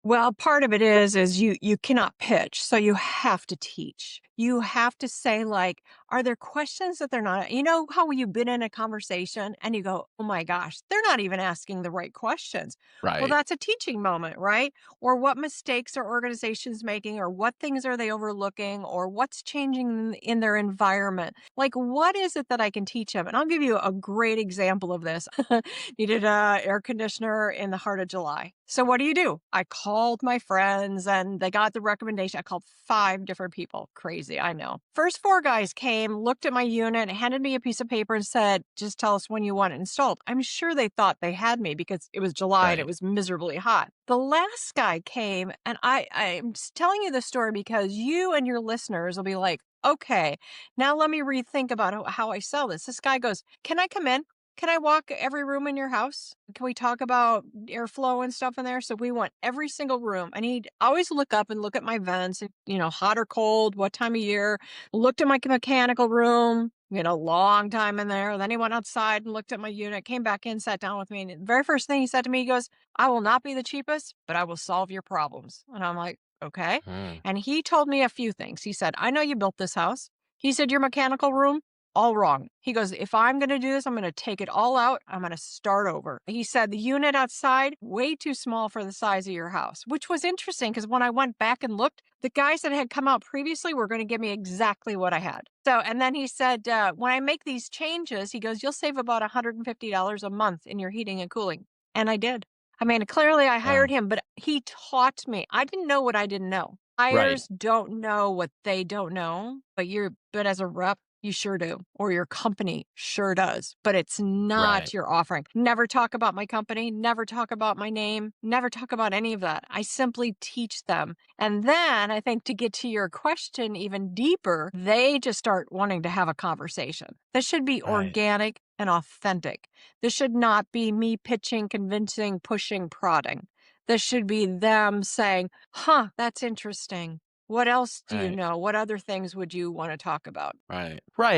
Well, part of it is you cannot pitch, so you have to teach. You have to say, like, are there questions that they're not, how you've been in a conversation and you go, oh my gosh, they're not even asking the right questions. Well, Right. that's a teaching moment, right? Or what mistakes are organizations making, or what things are they overlooking, or what's changing in their environment? Like, what is it that I can teach them? And I'll give you a great example of this. Needed a air conditioner in the heart of July. So what do? I called my friends and they got the recommendation. I called 5 different people. Crazy, I know. First 4 guys came, looked at my unit, handed me a piece of paper and said, just tell us when you want it installed. I'm sure they thought they had me because it was July and it Right. was miserably hot. The last guy came, and I'm just telling you this story because you and your listeners will be like, okay, now let me rethink about how I sell this. This guy goes, can I come in? Can I walk every room in your house? Can we talk about airflow and stuff in there? So we went every single room, and he'd always look up and look at my vents, and, hot or cold, what time of year, looked at my mechanical room, long time in there. Then he went outside and looked at my unit, came back in, sat down with me. And the very first thing he said to me, he goes, I will not be the cheapest, but I will solve your problems. And I'm like, okay. Mm. And he told me a few things. He said, I know you built this house. He said, your mechanical room, all wrong. He goes, if I'm going to do this, I'm going to take it all out. I'm going to start over. He said, the unit outside, way too small for the size of your house, which was interesting because when I went back and looked, the guys that had come out previously were going to give me exactly what I had. So, and then he said, when I make these changes, he goes, you'll save about $150 a month in your heating and cooling. And I did. I mean, clearly I hired Wow. him, but he taught me. I didn't know what I didn't know. Right. Buyers don't know what they don't know, but as a rep, you sure do, or your company sure does, but it's not Right. your offering. Never talk about my company, never talk about my name, never talk about any of that. I simply teach them. And then I think to get to your question even deeper, they just start wanting to have a conversation. This should be Right. organic and authentic. This should not be me pitching, convincing, pushing, prodding. This should be them saying, huh, that's interesting. What else do you Right. know? What other things would you want to talk about? Right. Right.